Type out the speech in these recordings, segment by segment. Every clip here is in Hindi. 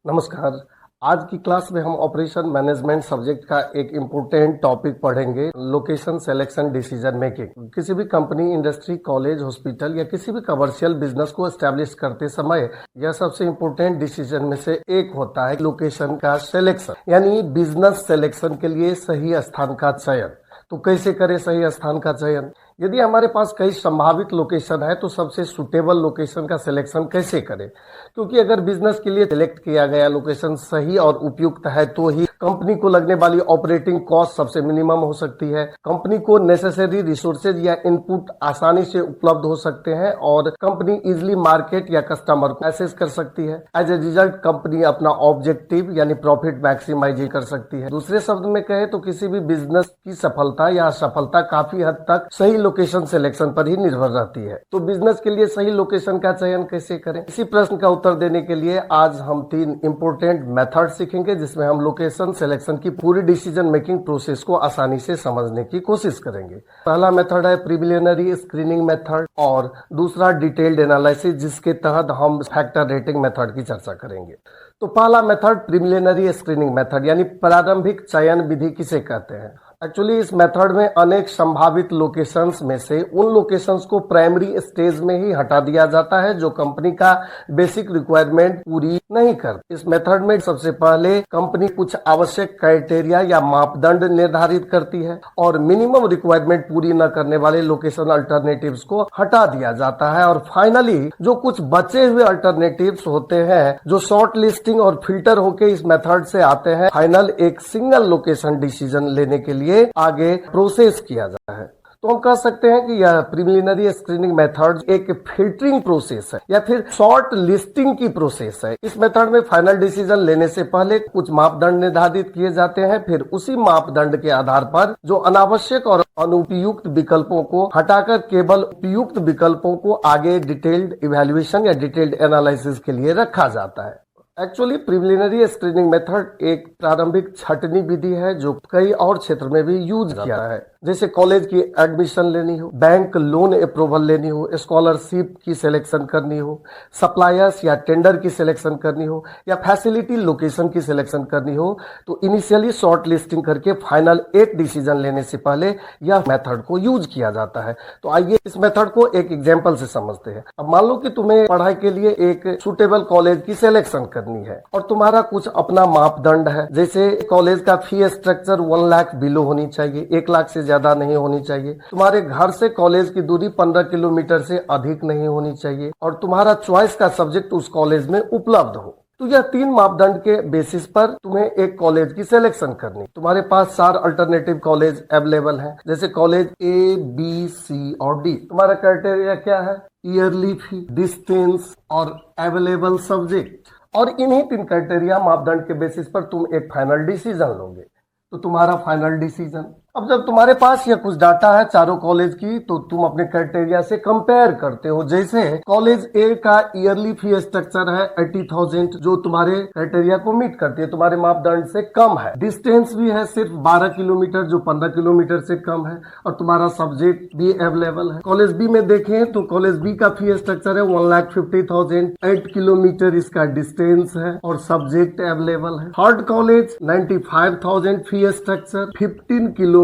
नमस्कार। आज की क्लास में हम ऑपरेशन मैनेजमेंट सब्जेक्ट का एक इम्पोर्टेंट टॉपिक पढ़ेंगे, लोकेशन सिलेक्शन डिसीजन मेकिंग। किसी भी कंपनी, इंडस्ट्री, कॉलेज, हॉस्पिटल या किसी भी कमर्शियल बिजनेस को एस्टेब्लिश करते समय यह सबसे इम्पोर्टेंट डिसीजन में से एक होता है लोकेशन का सिलेक्शन, यानी बिजनेस सिलेक्शन के लिए सही स्थान का चयन। तो कैसे करें सही स्थान का चयन? यदि हमारे पास कई संभावित लोकेशन है तो सबसे सुटेबल लोकेशन का सिलेक्शन कैसे करें? क्योंकि अगर बिजनेस के लिए सिलेक्ट किया गया लोकेशन सही और उपयुक्त है तो ही कंपनी को लगने वाली ऑपरेटिंग कॉस्ट सबसे मिनिमम हो सकती है, कंपनी को नेसेसरी रिसोर्सेज या इनपुट आसानी से उपलब्ध हो सकते हैं और कंपनी इजिली मार्केट या कस्टमर को एक्सेस कर सकती है। एज ए रिजल्ट कंपनी अपना ऑब्जेक्टिव यानी प्रॉफिट मैक्सिमाइज कर सकती है। दूसरे शब्द में कहे तो किसी भी बिजनेस की सफलता या असफलता काफी हद तक सही लोकेशन सिलेक्शन पर ही निर्भर रहती है। तो बिजनेस के लिए सही लोकेशन का चयन कैसे करें, इसी प्रश्न का उत्तर देने के लिए आज हम 3 इंपोर्टेंट मेथड सीखेंगे, जिसमें हम लोकेशन सिलेक्शन की पूरी डिसीजन मेकिंग प्रोसेस को आसानी से समझने की कोशिश करेंगे। पहला मेथड है प्रिलिमिनरी स्क्रीनिंग मेथड और दूसरा डिटेल्ड एनालिसिस, जिसके तहत हम फैक्टर रेटिंग मेथड की चर्चा करेंगे। तो पहला मेथड प्रिलिमिनरी स्क्रीनिंग मेथड यानी प्रारंभिक चयन विधि किसे कहते हैं? एक्चुअली इस मेथड में अनेक संभावित लोकेशंस में से उन लोकेशंस को प्राइमरी स्टेज में ही हटा दिया जाता है जो कंपनी का बेसिक रिक्वायरमेंट पूरी नहीं करती। इस मेथड में सबसे पहले कंपनी कुछ आवश्यक क्राइटेरिया या मापदंड निर्धारित करती है और मिनिमम रिक्वायरमेंट पूरी न करने वाले लोकेशन अल्टरनेटिव्स को हटा दिया जाता है। और फाइनली जो कुछ बचे हुए अल्टरनेटिव्स होते हैं जो शॉर्ट लिस्टिंग और फिल्टर होके इस मेथड से आते हैं, फाइनल एक सिंगल लोकेशन डिसीजन लेने के लिए आगे प्रोसेस किया जाता है। तो हम कह सकते हैं कि यह प्रिलिमिनरी स्क्रीनिंग मेथड एक फिल्टरिंग प्रोसेस है या फिर शॉर्ट लिस्टिंग की प्रोसेस है। इस मेथड में फाइनल डिसीजन लेने से पहले कुछ मापदंड निर्धारित किए जाते हैं, फिर उसी मापदंड के आधार पर जो अनावश्यक और अनुपयुक्त विकल्पों को हटाकर केवल उपयुक्त विकल्पों को आगे डिटेल्ड इवैल्यूएशन या डिटेल्ड एनालिसिस के लिए रखा जाता है। एक्चुअली प्रिलिमिनरी स्क्रीनिंग मेथड एक प्रारंभिक छंटनी विधि है जो कई और क्षेत्र में भी यूज किया है, जैसे कॉलेज की एडमिशन लेनी हो, बैंक लोन अप्रूवल लेनी हो, स्कॉलरशिप की सिलेक्शन करनी हो, सप्लायर्स या टेंडर की सिलेक्शन करनी हो या फैसिलिटी लोकेशन की सिलेक्शन करनी हो। तो इनिशियली शॉर्ट लिस्टिंग करके फाइनल एक डिसीजन लेने से पहले यह मेथड को यूज किया जाता है। तो आइए इस मेथड को एक एग्जाम्पल से समझते हैं। अब मान लो कि तुम्हें पढ़ाई के लिए एक सुटेबल कॉलेज की सिलेक्शन करनी है और तुम्हारा कुछ अपना मापदंड है, जैसे कॉलेज का फी स्ट्रक्चर 1 लाख बिलो होनी चाहिए, 1 लाख से ज्यादा नहीं होनी चाहिए, तुम्हारे घर से कॉलेज की दूरी 15 किलोमीटर से अधिक नहीं होनी चाहिए और तुम्हारा चॉइस का सब्जेक्ट उस कॉलेज में उपलब्ध हो। तो यह 3 मापदंड के बेसिस पर तुम्हें एक कॉलेज की सिलेक्शन करनी। तुम्हारे पास 4 अल्टरनेटिव कॉलेज अवेलेबल हैं, जैसे कॉलेज ए, बी, सी और डी। तुम्हारा क्राइटेरिया क्या है? ईयरली फी, डिस्टेंस और अवेलेबल सब्जेक्ट। और इन्हीं 3 क्राइटेरिया मापदंड के बेसिस पर तुम एक फाइनल डिसीजन लोगे। तो तुम्हारा फाइनल डिसीजन, अब जब तुम्हारे पास यह कुछ डाटा है चारों कॉलेज की, तो तुम अपने क्राइटेरिया से कंपेयर करते हो। जैसे कॉलेज ए का ईयरली फी स्ट्रक्चर है 80,000, जो तुम्हारे क्राइटेरिया को मीट करती है, तुम्हारे मापदंड से कम है। डिस्टेंस भी है सिर्फ 12 किलोमीटर, जो 15 किलोमीटर से कम है और तुम्हारा सब्जेक्ट भी अवेलेबल है। कॉलेज बी में देखें तो कॉलेज बी का फी स्ट्रक्चर है 1,50,000, 8 किलोमीटर इसका डिस्टेंस है और सब्जेक्ट अवेलेबल है। Third college 95,000 fee structure, 15 kilometre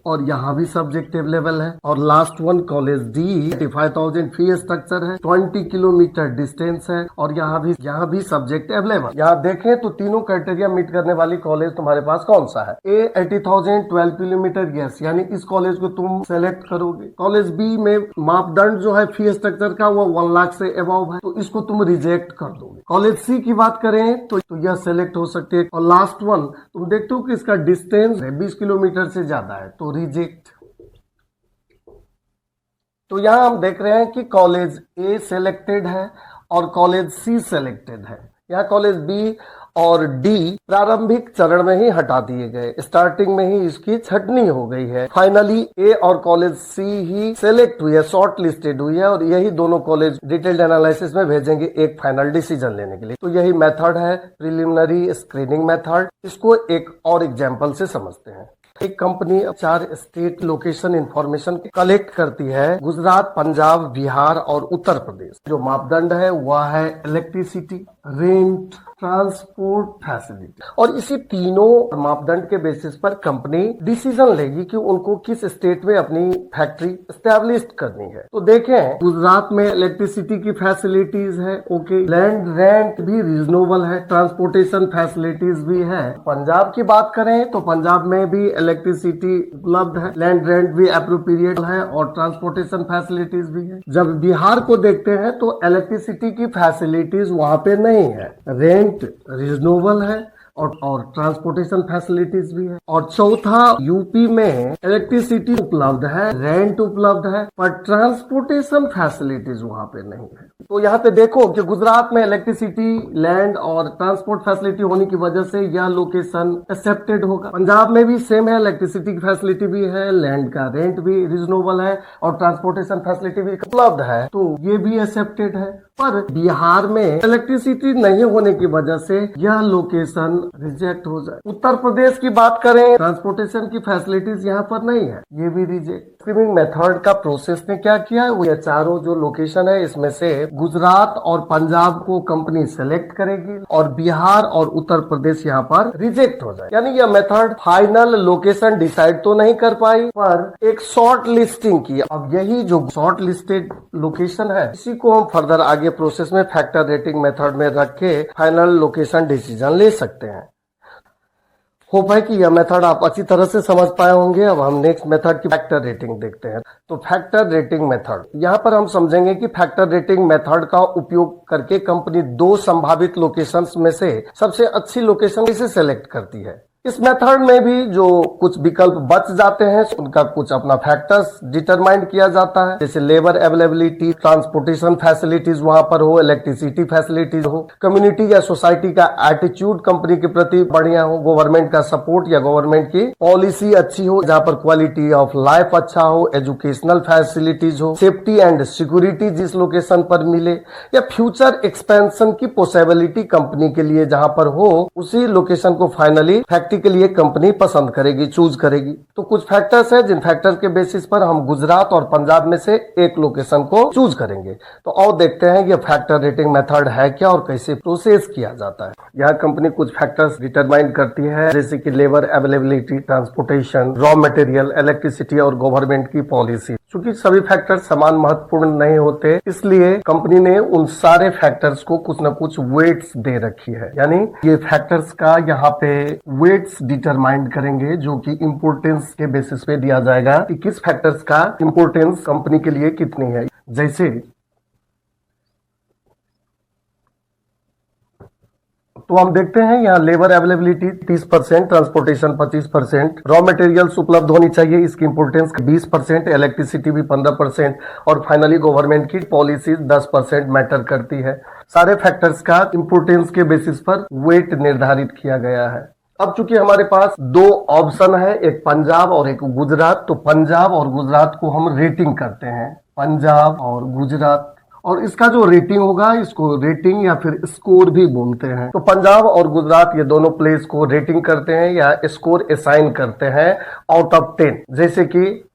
और यहाँ भी सब्जेक्ट अवेलेबल है। और last one college D 85,000 fee structure है, 20 किलोमीटर डिस्टेंस है और यहाँ भी सब्जेक्ट अवेलेबल। यहाँ देखें तो तीनों क्राइटेरिया मीट करने वाली कॉलेज तुम्हारे पास कौन सा है? ए 80,000, 12 किलोमीटर, यस, यानी इस कॉलेज को तुम सेलेक्ट करोगे। कॉलेज बी में मापदंड जो है फी स्ट्रक्चर का वो 1 लाख से अबव है, तो इसको तुम रिजेक्ट कर दोगे। कॉलेज सी की बात करें तो यह सेलेक्ट हो सकती है। और लास्ट वन तुम देखते हो कि इसका डिस्टेंस 20 किलोमीटर से ज्यादा है, तो रिजेक्ट। तो यहां हम देख रहे हैं कि कॉलेज ए सिलेक्टेड है और कॉलेज सी सिलेक्टेड है। यहाँ कॉलेज बी और डी प्रारंभिक चरण में ही हटा दिए गए, स्टार्टिंग में ही इसकी छटनी हो गई है। फाइनली ए और कॉलेज सी ही सिलेक्ट हुई है, शॉर्ट लिस्टेड हुई है और यही दोनों कॉलेज डिटेल्ड एनालिसिस में भेजेंगे एक फाइनल डिसीजन लेने के लिए। तो यही मेथड है प्रिलिमिनरी स्क्रीनिंग मेथड। इसको एक और एग्जाम्पल से समझते हैं। एक company 4 state location information collect करती है, गुजरात, पंजाब, बिहार और उत्तर प्रदेश। जो मापदंड है वह है इलेक्ट्रिसिटी, रेंट, ट्रांसपोर्ट फैसिलिटी। और इसी तीनों मापदंड के बेसिस पर कंपनी डिसीजन लेगी कि उनको किस स्टेट में अपनी फैक्ट्री एस्टेब्लिश करनी है। तो देखें, गुजरात में इलेक्ट्रिसिटी की फैसिलिटीज है, ओके, लैंड रेंट भी रीजनेबल है, ट्रांसपोर्टेशन फैसिलिटीज भी है। पंजाब की बात करें तो पंजाब में भी इलेक्ट्रिसिटी उपलब्ध है, लैंड रेंट भी अप्रोप्रिएट है और ट्रांसपोर्टेशन फैसिलिटीज भी है। जब बिहार को देखते हैं तो इलेक्ट्रिसिटी की फैसिलिटीज वहां पे नहीं है, रेंट रीजनेबल है और ट्रांसपोर्टेशन फैसिलिटीज भी है। और चौथा, यूपी में इलेक्ट्रिसिटी उपलब्ध है, रेंट उपलब्ध है, पर ट्रांसपोर्टेशन फैसिलिटीज वहां पे नहीं है। तो यहाँ पे देखो कि गुजरात में इलेक्ट्रिसिटी, लैंड और ट्रांसपोर्ट फैसिलिटी होने की वजह से यह लोकेशन एक्सेप्टेड होगा। पंजाब में भी सेम है, इलेक्ट्रिसिटी की फैसिलिटी भी है, लैंड का रेंट भी रीजनेबल है और ट्रांसपोर्टेशन फैसिलिटी भी उपलब्ध है, तो ये भी एक्सेप्टेड है। पर बिहार में इलेक्ट्रिसिटी नहीं होने की वजह से यह लोकेशन रिजेक्ट हो जाए। उत्तर प्रदेश की बात करें, ट्रांसपोर्टेशन की फैसिलिटीज यहाँ पर नहीं है, ये भी रिजेक्ट। स्क्रीनिंग मेथड का प्रोसेस ने क्या किया है, वो ये चारों जो लोकेशन है इसमें से गुजरात और पंजाब को कंपनी सेलेक्ट करेगी और बिहार और उत्तर प्रदेश यहाँ पर रिजेक्ट हो जाए। यानी यह मेथड फाइनल लोकेशन डिसाइड तो नहीं कर पाई, पर एक शॉर्ट लिस्टिंग की। अब यही जो शॉर्ट लिस्टेड लोकेशन है, इसी को हम फर्दर आगे प्रोसेस में फैक्टर रेटिंग मेथड में रख के फाइनल लोकेशन डिसीजन ले सकते हैं। होप है कि यह मेथड आप अच्छी तरह से समझ पाए होंगे। अब हम नेक्स्ट मेथड की फैक्टर रेटिंग देखते हैं। तो फैक्टर रेटिंग मेथड, यहाँ पर हम समझेंगे कि फैक्टर रेटिंग मेथड का उपयोग करके कंपनी दो संभावित लोकेशंस में से सबसे अच्छी लोकेशन कैसे सेलेक्ट करती है। इस मेथड में भी जो कुछ विकल्प बच जाते हैं उनका कुछ अपना फैक्टर्स डिटरमाइन किया जाता है, जैसे लेबर अवेलेबिलिटी, ट्रांसपोर्टेशन फैसिलिटीज वहां पर हो, इलेक्ट्रिसिटी फैसिलिटीज हो, कम्युनिटी या सोसाइटी का एटीट्यूड कंपनी के प्रति बढ़िया हो, गवर्नमेंट का सपोर्ट या गवर्नमेंट की पॉलिसी अच्छी हो, जहां पर क्वालिटी ऑफ लाइफ अच्छा हो, एजुकेशनल फैसिलिटीज हो, सेफ्टी एंड सिक्योरिटी जिस लोकेशन पर मिले, या फ्यूचर एक्सपेंशन की पॉसिबिलिटी कंपनी के लिए जहां पर हो, उसी लोकेशन को फाइनली के लिए कंपनी पसंद करेगी, चूज करेगी। तो कुछ फैक्टर्स है जिन फैक्टर के बेसिस पर हम गुजरात और पंजाब में से एक लोकेशन को चूज करेंगे। तो और देखते हैं ये फैक्टर रेटिंग मेथड है क्या और कैसे प्रोसेस किया जाता है। यहाँ कंपनी कुछ फैक्टर्स डिटरमाइन करती है, जैसे कि labour availability, transportation, raw material, electricity और गवर्नमेंट की पॉलिसी। चूंकि सभी फैक्टर्स समान महत्वपूर्ण नहीं होते, इसलिए कंपनी ने उन सारे फैक्टर्स को कुछ न कुछ वेट्स दे रखी है। यानी ये फैक्टर्स का यहाँ पे वेट्स डिटरमाइन करेंगे, जो कि इंपोर्टेंस के बेसिस पे दिया जाएगा कि किस फैक्टर्स का इंपोर्टेंस कंपनी के लिए कितनी है। जैसे तो हम देखते हैं यहाँ labour availability 30%, transportation 25%, raw materials उपलब्ध होनी चाहिए, इसकी इंपोर्टेंस 20%, इलेक्ट्रिसिटी भी 15% और फाइनली गवर्नमेंट की पॉलिसीज 10% मैटर करती है। सारे फैक्टर्स का इंपोर्टेंस के बेसिस पर वेट निर्धारित किया गया है। अब चूंकि हमारे पास दो ऑप्शन है, एक पंजाब और एक गुजरात, तो पंजाब और गुजरात को हम रेटिंग करते हैं, पंजाब और गुजरात। और इसका जो रेटिंग होगा, इसको रेटिंग या फिर स्कोर भी बोलते हैं। तो पंजाब और गुजरात ये दोनों प्लेस को रेटिंग करते हैं या स्कोर असाइन करते हैं आउट ऑफ 10। जैसे कि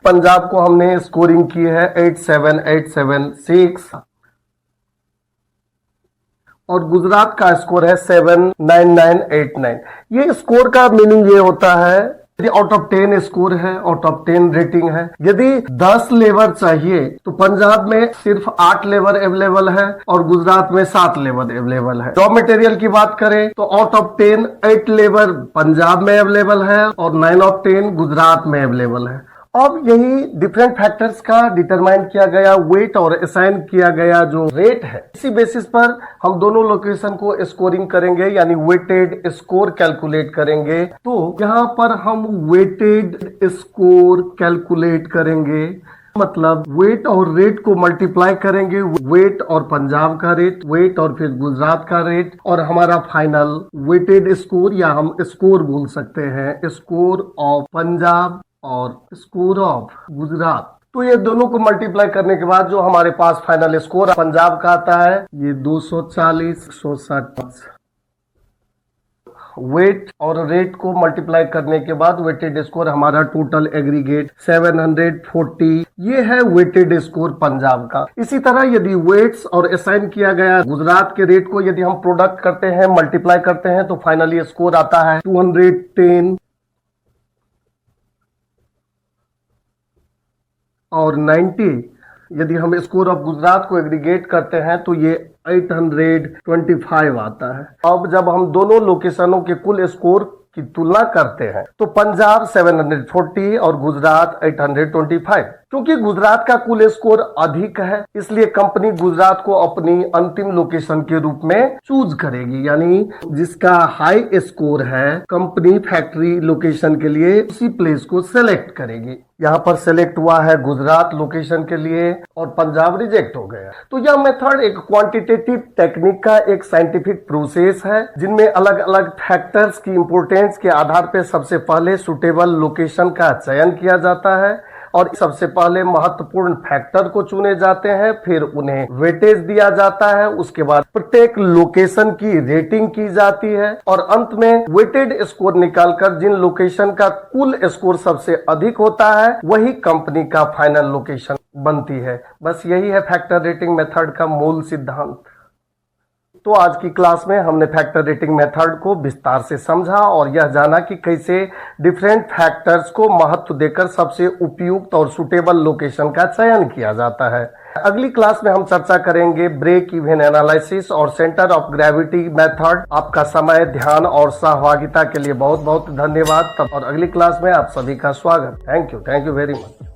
पंजाब को हमने स्कोरिंग की है 87876 और गुजरात का स्कोर है 79989। ये स्कोर का मीनिंग ये होता है, यदि आउट ऑफ 10 स्कोर है, आउट ऑफ 10 रेटिंग है। यदि 10 लेबर चाहिए तो पंजाब में सिर्फ 8 लेबर अवेलेबल है और गुजरात में 7 लेबर अवेलेबल है। रॉ मटेरियल की बात करें तो आउट ऑफ 10 8 लेबर पंजाब में अवेलेबल है और 9 ऑफ 10 गुजरात में अवेलेबल है। अब यही डिफरेंट फैक्टर्स का डिटरमाइन किया गया वेट और असाइन किया गया जो रेट है, इसी बेसिस पर हम दोनों लोकेशन को स्कोरिंग करेंगे, यानी वेटेड स्कोर कैलकुलेट करेंगे। तो यहाँ पर हम वेटेड स्कोर कैलकुलेट करेंगे, मतलब वेट और रेट को मल्टीप्लाई करेंगे, वेट और पंजाब का रेट, वेट और फिर गुजरात का रेट, और हमारा फाइनल वेटेड स्कोर या हम स्कोर बोल सकते हैं, स्कोर ऑफ पंजाब और स्कोर ऑफ गुजरात। तो ये दोनों को मल्टीप्लाई करने के बाद जो हमारे पास फाइनल स्कोर पंजाब का आता है, ये 240, 160 वेट और रेट को मल्टीप्लाई करने के बाद वेटेड स्कोर हमारा टोटल एग्रीगेट 740, ये है वेटेड स्कोर पंजाब का। इसी तरह यदि वेट्स और असाइन किया गया गुजरात के रेट को यदि हम प्रोडक्ट करते हैं, मल्टीप्लाई करते हैं, तो फाइनली स्कोर आता है 210 और 90। यदि हम स्कोर ऑफ गुजरात को एग्रीगेट करते हैं तो ये 825 आता है। अब जब हम दोनों लोकेशनों के कुल स्कोर की तुलना करते हैं तो पंजाब 740 और गुजरात 825। क्योंकि गुजरात का कुल स्कोर अधिक है, इसलिए कंपनी गुजरात को अपनी अंतिम लोकेशन के रूप में चूज करेगी, यानी जिसका हाई स्कोर है कंपनी फैक्ट्री लोकेशन के लिए उसी प्लेस को सेलेक्ट करेगी। यहाँ पर सेलेक्ट हुआ है गुजरात लोकेशन के लिए और पंजाब रिजेक्ट हो गया। तो यह मेथड एक क्वांटिटेटिव टेक्निक का एक साइंटिफिक प्रोसेस है, जिनमें अलग अलग फैक्टर्स की इंपोर्टेंस के आधार पर सबसे पहले सुटेबल लोकेशन का चयन किया जाता है और सबसे पहले महत्वपूर्ण फैक्टर को चुने जाते हैं, फिर उन्हें वेटेज दिया जाता है, उसके बाद प्रत्येक लोकेशन की रेटिंग की जाती है और अंत में वेटेड स्कोर निकालकर जिन लोकेशन का कुल स्कोर सबसे अधिक होता है वही कंपनी का फाइनल लोकेशन बनती है। बस यही है फैक्टर रेटिंग मेथड का मूल सिद्धांत। तो आज की क्लास में हमने फैक्टर रेटिंग मेथड को विस्तार से समझा और यह जाना कि कैसे डिफरेंट फैक्टर्स को महत्व देकर सबसे उपयुक्त और सुटेबल लोकेशन का चयन किया जाता है। अगली क्लास में हम चर्चा करेंगे ब्रेक इवन एनालिसिस और सेंटर ऑफ ग्रेविटी मेथड। आपका समय, ध्यान और सहभागिता के लिए बहुत बहुत धन्यवाद। और अगली क्लास में आप सभी का स्वागत। Thank you very much.